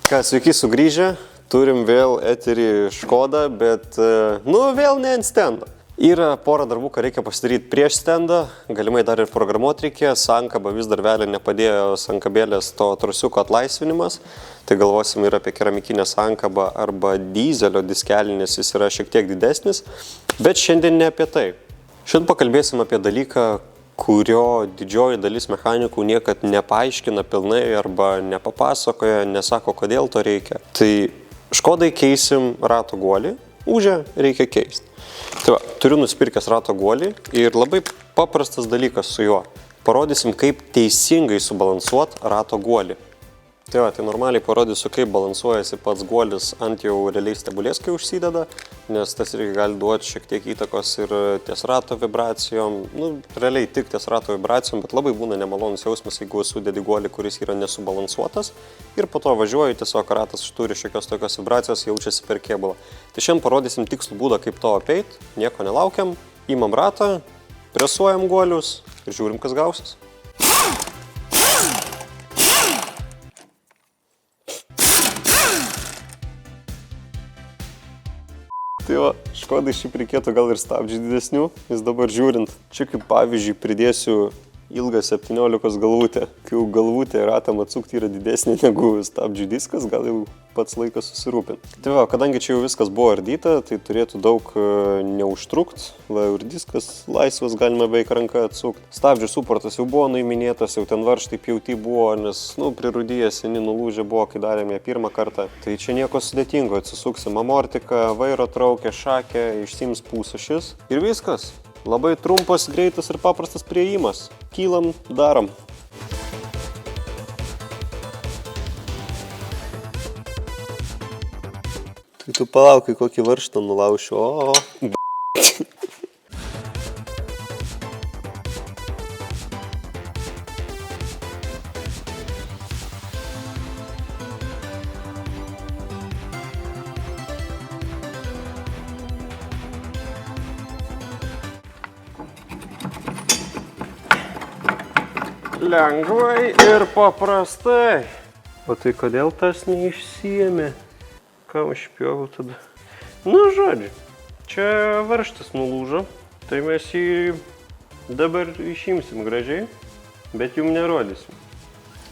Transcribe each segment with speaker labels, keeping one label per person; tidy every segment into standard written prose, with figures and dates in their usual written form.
Speaker 1: Ką, sveiki sugrįžę, turim vėl eterį Škodą, bet, vėl ne ant stendo. Yra pora darbų, ką reikia pasidaryti prieš stendą, galimai dar ir programuoti reikėjo, sankaba vis dar vėlė nepadėjo sankabėlės to trusiuko atlaisvinimas, tai galvosim ir apie keramikinę sankabą arba dizelio diskelį, nes jis yra šiek tiek didesnis, bet šiandien ne apie tai. Šiandien pakalbėsim apie dalyką, kurio didžioji dalis mechanikų niekad nepaaiškina pilnai arba nepapasakoja, nesako, kodėl to reikia. Tai Škodai keisim rato guolį, ūžę reikia keisti. Tai va, turiu nusipirkęs rato guolį ir labai paprastas dalykas su juo. Parodysim, kaip teisingai subalansuoti rato guolį. Tai va, tai normaliai parodysiu, kaip balansuojasi pats guolis ant jau realiai stebulės, kai užsideda, nes tas irgi gali duoti šiek tiek įtakos ir ties rato vibracijom, realiai tik ties rato vibracijom, bet labai būna nemalonus jausmas, jeigu sudedi guolį, kuris yra nesubalansuotas ir po to važiuoju, tiesiog ratas turi šiokios tokios vibracijos, jaučiasi per kėbulą. Tai šiandien parodysim tikslų būdą, kaip to apeit, nieko nelaukiam, imam ratą, presuojam guolius ir žiūrim, kas gausis. Tai va, Škodai šiaip reikėtų gal ir stabdžių didesnių, nes dabar žiūrint, čia kaip pavyzdžiui pridėsiu ilgą 17 galvutę. Kai jau galvutė ratam atsukti yra didesnė negu stabdžių diskas, gal jau pats laikas susirūpinti. Tai va, kadangi čia jau viskas buvo ardyta, tai turėtų daug neužtrukt, va ir diskas laisvas, galime beveik ranką atsukti. Stabdžių suportas jau buvo nuiminėtas, jau ten varžtai pjauti buvo, nes, prirūdyję seni nulūžę buvo, kai darėme pirmą kartą. Tai čia nieko sudėtingo, atsisuksim amortiką, vairo traukę, šakę, išsiims pusašis ir viskas. Labai trumpas, greitas ir paprastas priėjimas. Kylam, darom. Tai tu palaukai, kokį varžtą nulaušiu. Lengvai ir paprastai. O tai kodėl tas neišsiėmė? Ką užpjovau tada? Žodžiu, čia varžtas nulūžo, tai mes jį dabar išimsim gražiai, bet jum nerodysim.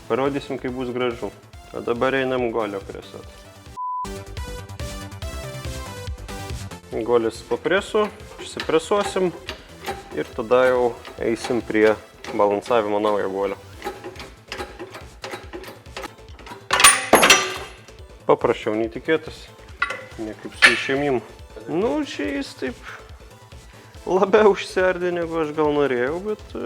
Speaker 1: Parodysim, kaip bus gražu. O dabar einam golio presuoti. Golis po presu, išsipresuosim ir tada jau eisim prie balansavimo naujo guolio. Paprasčiau nei tikėtas, ne kaip su išėmimu. Čia jis taip labiau užsiardė, negu aš gal norėjau, bet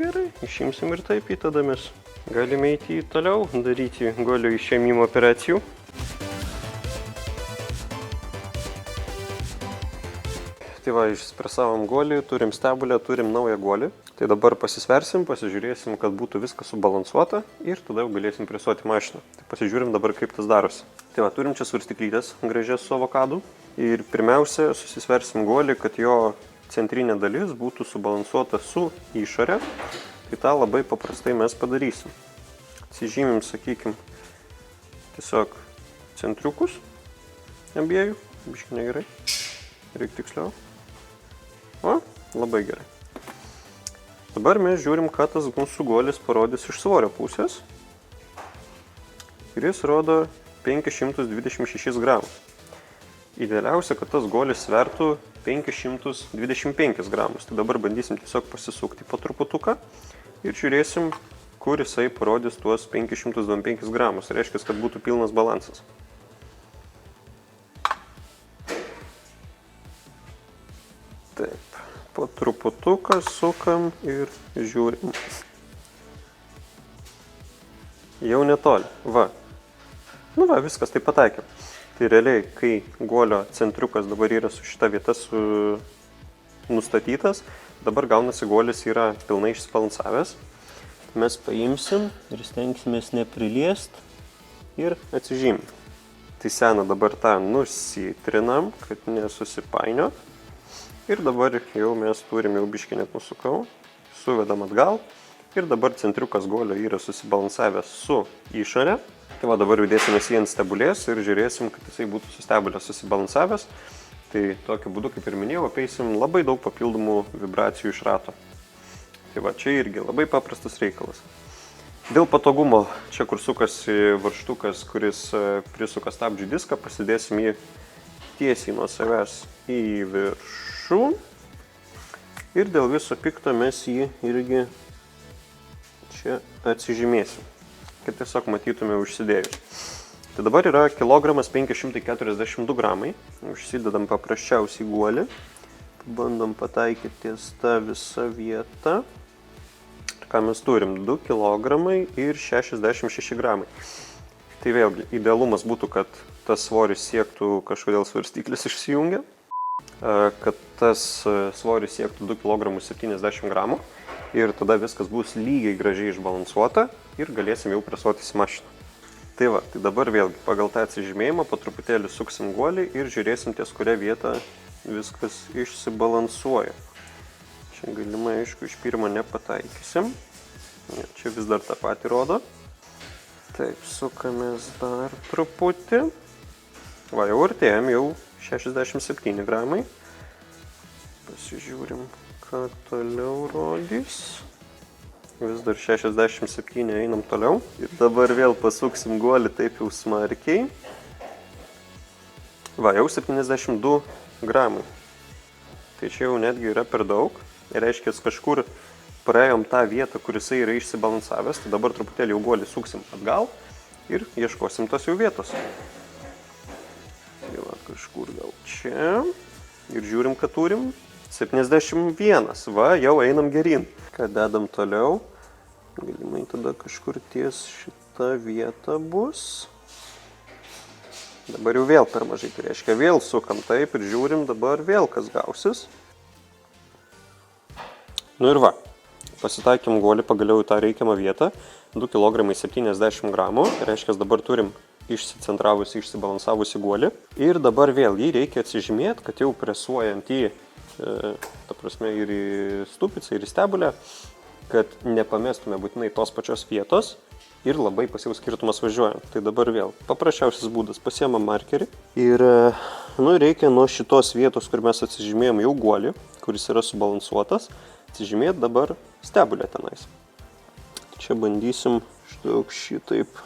Speaker 1: gerai, išimsim ir taip į tada mes galime eiti toliau, daryti guolio išėmimo operacijų. Tai va, išspresavom guolį, turim stebulę, turim naują guolį. Tai dabar pasisversim, pasižiūrėsim, kad būtų viskas subalansuota ir tada jau galėsim presuoti mašiną. Tai pasižiūrim dabar, kaip tas darosi. Tai va, turim čia svarstyklytės gražias su avokadu ir pirmiausia susisversim guolį, kad jo centrinė dalis būtų subalansuota su išore. Tai tą labai paprastai mes padarysim. Atsižymim, sakykim, tiesiog centriukus abiejų, biškai negerai, reikia tiksliau. O, labai gerai. Dabar mes žiūrim, ką tas mūsų guolis parodys iš svorio pusės. Ir jis rodo 526 gramus. Idealiausia, kad tas guolis svertų 525 gramus. Tai dabar bandysim tiesiog pasisukti po truputuką ir žiūrėsim, kur jisai parodys tuos 525 gramus. Tai reiškia, kad būtų pilnas balansas. Taip. Po truputuką sukam ir žiūrim. Jau netoli. Va. Viskas taip pataikėm. Tai realiai, kai guolio centriukas dabar yra su šita vieta nustatytas, dabar gaunasi guolis yra pilnai išsibalansavęs. Mes paimsim ir stengsimės nepriliest ir atsižymim. Tai seną dabar tą nusitrinam, kad nesusipainiot. Ir dabar jau mes turim, jau biškį net nusukau, suvedam atgal ir dabar centriukas guolio yra susibalansavęs su išore. Tai va, dabar judėsime jį ant stebulės ir žiūrėsim, kad jisai būtų su stebulė susibalansavęs. Tai tokiu būdu, kaip ir minėjau, apeisim labai daug papildomų vibracijų iš rato. Tai va, čia irgi labai paprastas reikalas. Dėl patogumo, čia kur sukasi varžtukas, kuris prisuka stabdžių diską, pasidėsim jį tiesiai nuo savęs į viršų. Ir dėl viso pikto mes jį irgi čia atsižymėsim, kad tiesiog matytume užsidėjus. Tai dabar yra kilogramas 542 gramai. Užsidedam paprasčiausiai guolį. Bandom pataikyti ties tą visą vietą. Ką mes turim? 2 kilogramai ir 66 gramai. Tai vėlgi, idealumas būtų, kad tas svoris siektų, kažkodėl svarstyklis išsijungia, kad tas svoris siektų 2 kg 70 gramų. Ir tada viskas bus lygiai gražiai išbalansuota ir galėsim jau presuotis į mašiną. Tai va, tai dabar vėlgi pagal tą atsižymėjimą po truputėlį suksim guolį ir žiūrėsim ties kurią vietą viskas išsibalansuoja. Čia galimai, aišku, iš pirmo nepataikysim. Čia vis dar tą patį rodo. Taip, sukamės dar truputį. Va, jau artėjom, jau 67 gramai. Pasižiūrim, ką toliau rodys. Vis dar 67 einam toliau. Ir dabar vėl pasuksim guolį taip jau smarkiai. Va, jau 72 gramai. Tai čia jau netgi yra per daug. Ir reiškia, kažkur praėjom tą vietą, kur jisai yra išsibalansavęs. Tai dabar truputėlį jau guolį suksim atgal ir ieškosim tos jau vietos. Tai va, kažkur gal čia. Ir žiūrim, ką turim. 71. Va, jau einam gerin. Ką dedam toliau? Galimai tada kažkur ties šitą vietą bus. Dabar jau vėl per mažai. Tai reiškia, vėl sukam taip ir žiūrim dabar vėl, kas gausis. Nu ir va. Pasitaikėm guolį pagaliau į tą reikiamą vietą. 2 kg 70 gramų. Tai reiškia, dabar turim išsicentravusi, išsibalansavusi guolį. Ir dabar vėl jį reikia atsižymėti, kad jau presuojant jį ta prasme ir į stupicą, ir į stebulę, kad nepamestume būtinai tos pačios vietos ir labai pasijaus skirtumas važiuojant. Tai dabar vėl paprasčiausias būdas, pasiemam markerį ir reikia nuo šitos vietos, kur mes atsižymėjom jau guolį, kuris yra subalansuotas, atsižymėti dabar stebulę tenais. Čia bandysim štauk šitaip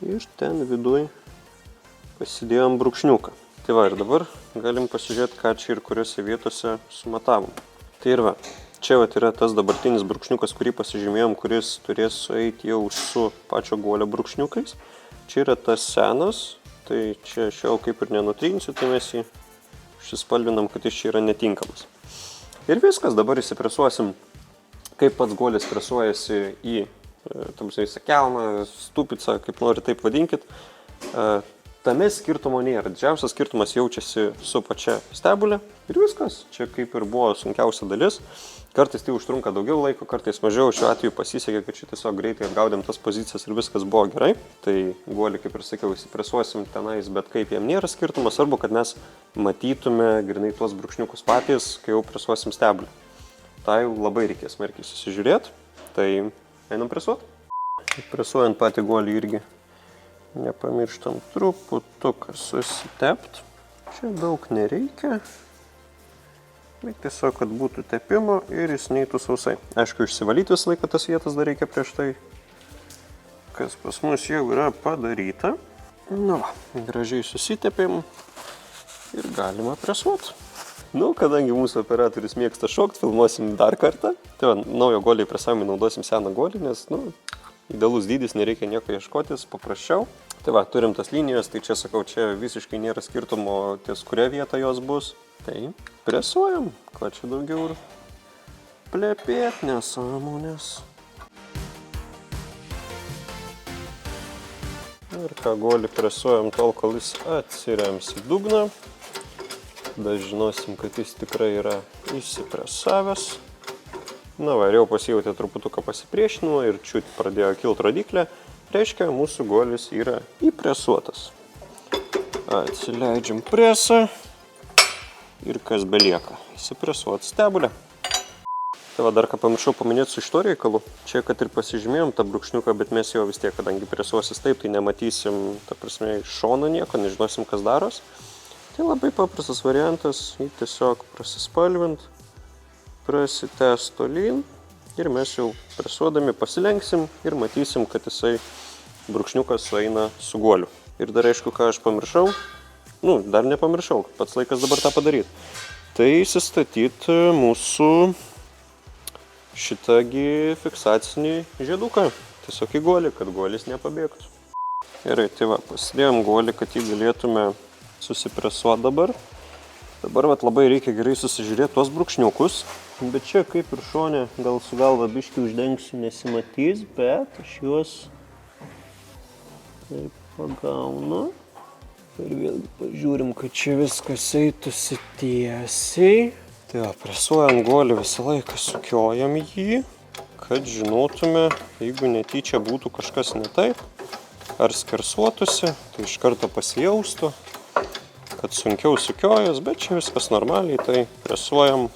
Speaker 1: ir ten viduj pasidėjom brūkšniuką. Tai va, ir dabar galim pasižiūrėti, ką čia ir kuriuose vietose sumatavom. Tai ir va, čia va yra tas dabartinis brūkšniukas, kurį pasižymėjom, kuris turės sueiti jau su pačio guolio brūkšniukais. Čia yra tas senas, tai čia aš jau kaip ir nenutrinsiu, tai mes jį išsispalvinam, kad jis čia yra netinkamas. Ir viskas, dabar įsipresuosim, kaip pats guolis presuojasi į visą kelmą, stupicą, kaip nori taip vadinkit. Tame skirtumo nėra. Didžiausias skirtumas jaučiasi su pačia stebulė ir viskas. Čia kaip ir buvo sunkiausia dalis. Kartais tai užtrunka daugiau laiko, kartais mažiau. Šiuo atveju pasisekė, kad čia tiesiog greitai atgaudėm tas pozicijas ir viskas buvo gerai. Tai guolį, kaip ir sakiau, įsipresuosim tenais, bet kaip jam nėra skirtumas, svarbu, kad mes matytume grinai tuos brūkšniukus patys, kai jau presuosim stebulę. Tai labai reikės smarkiai susižiūrėti. Tai einam presuot. Presuojant patį guolį irgi nepamirštam truputuką susitept. Čia daug nereikia. Bet tiesiog, kad būtų tepimo ir jis neitų sausai. Aišku, išsivalyti visą laiką tas vietas dar reikia prieš tai, kas pas mus jau yra padaryta. Nu va, gražiai susitepėm ir galima presuoti. Nu, kadangi mūsų operatorius mėgsta šokt, filmuosim dar kartą. Tai va, naujo guolio presavimui naudosim seną guolį, nes, idealus dydis, nereikia nieko ieškotis, paprasčiau. Tai va, turim tas linijas, tai čia sakau, čia visiškai nėra skirtumo ties kuria vieta jos bus. Tai presuojam, ko čia daugiau ir plepėt nesąmonės. Ir ką guolį presuojam tol, kol jis atsirems į dugną. Tada žinosim, kad jis tikrai yra išsipresavęs. Na va, ir jau pasijautė truputuką pasipriešinimo ir čiut pradėjo kilt rodiklė. Reiškia, mūsų guolis yra įpresuotas. Atsileidžiam presą ir kas belieka. Įsipresuot stebulę. Tai va, dar ką pamiršau paminėti su šito reikalu. Čia, kad ir pasižymėjom tą brūkšniuką, bet mes jo vis tiek, kadangi presuosis taip, tai nematysim, ta prasme, iš šono nieko, nežinosim, kas daros. Tai labai paprastas variantas, jį tiesiog prasispalvint, prasitęs tolyn ir mes jau presuodami pasilenksim ir matysim, kad jisai brūkšniukas sueina su guoliu. Ir dar aišku, ką aš pamiršau, dar nepamiršau, pats laikas dabar tą padaryti. Tai įsistatyti mūsų šitągi fiksacinį žieduką, tiesiog į guolį, kad guolis nepabėgtų. Gerai, tai va, pasidėjom guolį, kad jį galėtume susipresuoti dabar. Dabar vat, labai reikia gerai susižiūrėti tuos brūkšniukus, bet čia kaip ir šone, gal su galva biškį uždengsiu, nesimatys, bet aš juos taip pagaunu. Ir vėlgi pažiūrim, kad čia viskas eitųsi tiesiai. Tai va, presuojam guolį visą laiką, sukiojam jį, kad žinotume, jeigu netyčia būtų kažkas ne taip, ar skersuotųsi, tai iš karto pasijaustų, kad sunkiau sukiojas, bet čia viskas normaliai, tai presuojam,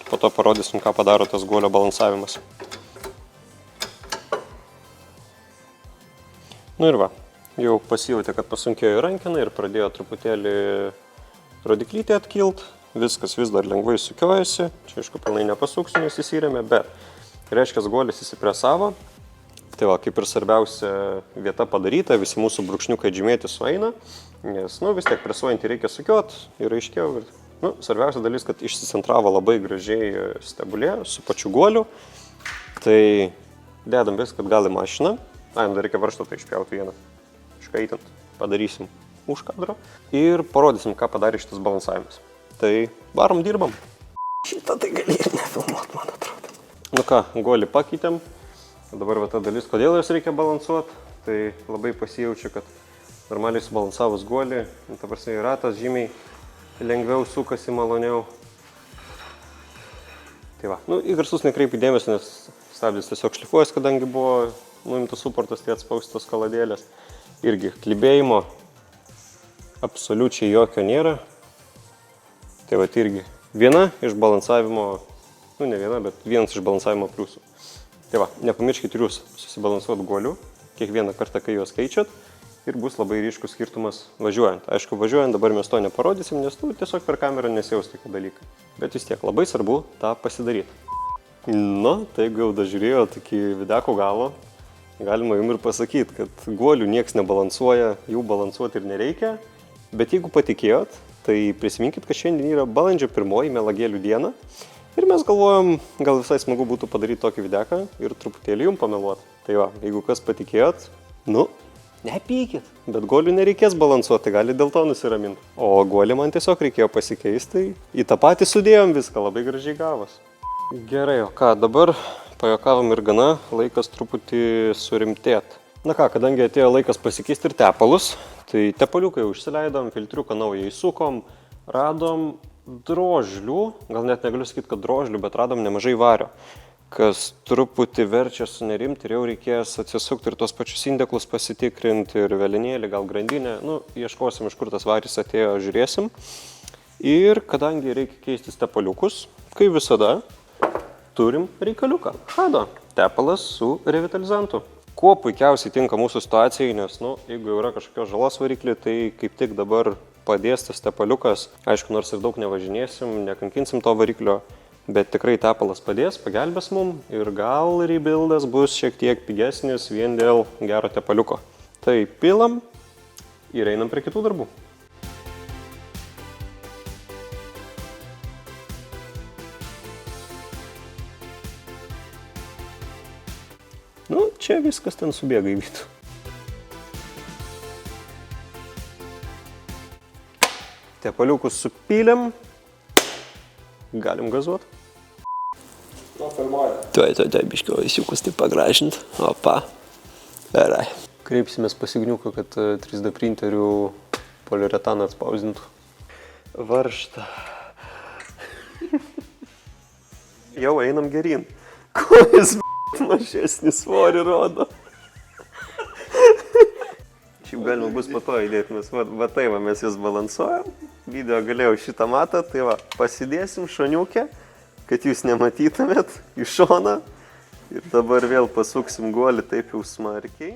Speaker 1: po to parodysim, ką padaro tas guolio balansavimas. Nu ir va, jau pasijautė, kad pasunkėjo rankena ir pradėjo truputėlį rodiklytė atkilt. Viskas vis dar lengvai sukiojasi, čia aišku pilnai nepasuksiu, nes įsirėmė, bet reiškia, guolis įsipresavo. Tai va, kaip ir svarbiausia vieta padaryta, visi mūsų brūkšniukai žymėti sueina, nes vis tiek presuojantį reikia sukiot ir aiškiau. Svarbiausia dalis, kad išsicentravo labai gražiai stebulė su pačiu guoliu. Tai dedam viską atgal į mašiną. Dar reikia varžtą tai išpjauti vieną, iškaitant, padarysim už kadro ir parodysim, ką padarė šitas balansavimas. Tai varom, dirbam. Šitą tai gali ir nefilmuot, man atrodo. Nu ką, guolį pakeitėm. Dabar va ta dalis, kodėl jos reikia balansuoti. Tai labai pasijaučia, kad normaliai subalansavus guolį, ta prasme, ratas žymiai lengviau sukasi, maloniau. Tai va, į garsus nekreipi dėmesio, nes stabdis tiesiog šlifuojas, kadangi buvo nuimtas suportas, tai atspaustos kaladėlės. Irgi klibėjimo absoliučiai jokio nėra. Tai va, irgi viena iš balansavimo, ne viena, bet vienas iš balansavimo pliusų. Tai va, nepamirškite ir jūs susibalansuoti guoliu kiekvieną kartą, kai juos keičiat ir bus labai ryškus skirtumas važiuojant. Aišku, važiuojant dabar mes to neparodysim, nes tiesiog per kamerą nesijaus tokie dalykai. Bet vis tiek labai svarbu tą pasidaryti. Tai jeigu jau dažiūrėjo tokį videko galo, galima jums ir pasakyti, kad guolių nieks nebalansuoja, jų balansuoti ir nereikia. Bet jeigu patikėjot, tai prisiminkit, kad šiandien yra balandžio 1, melagėlių diena. Ir mes galvojom, gal visai smagu būtų padaryti tokį videką ir truputėlį jums pameluoti. Tai va, jeigu kas patikėjot, nepykit, bet guolių nereikės balansuoti, tai gali dėl to nusiraminti. O guolį man tiesiog reikėjo pasikeisti, tai į tą patį sudėjom viską, labai gražiai gavos. Gerai, o ką, dabar pajuokavom ir gana, laikas truputį surimtėt. Kadangi atėjo laikas pasikeisti ir tepalus, tai tepaliuką jau užsileidom, filtriuką naują įsukom, radom drožlių, gal net negaliu sakyti, kad drožlių, bet radom nemažai vario, kas truputį verčia sunerimti ir jau reikės atsisukti ir tos pačius indeklus pasitikrinti ir velinėlį, gal grandinę, ieškosim, iš kur tas varis atėjo, žiūrėsim. Ir kadangi reikia keistis tepaliukus, kaip visada, turim reikaliuką. Hado, tepalas su revitalizantu. Kuo puikiausiai tinka mūsų situacijai, nes, jeigu jau yra kažkokios žalos variklį, tai kaip tik dabar padės tas tepaliukas. Aišku, nors ir daug nevažinėsim, nekankinsim to variklio, bet tikrai tepalas padės, pagelbės mum ir gal rebuildas bus šiek tiek pigesnis vien dėl gero tepaliuko. Tai pilam ir einam prie kitų darbų. Čia viskas ten subėga į vidų. Tepaliukus supylėm. Galim gazuot. Filmuoja. Tuoj, biškio įsiukus taip pagražint. Opa. Gerai. Kreipsimės pasigniuką, kad 3D printerių poliuretaną atspausdintų. Varžtą. Jau einam geryn. Ko jis mažesnį svorį rodo. Šiaip galima bus po to įdėti, nes mes jūs balansuojam. Video galėjau šitą matą, tai va, pasidėsim šoniukę, kad jūs nematytumėt iš šono. Ir dabar vėl pasuksim guolį taip jau smarkiai.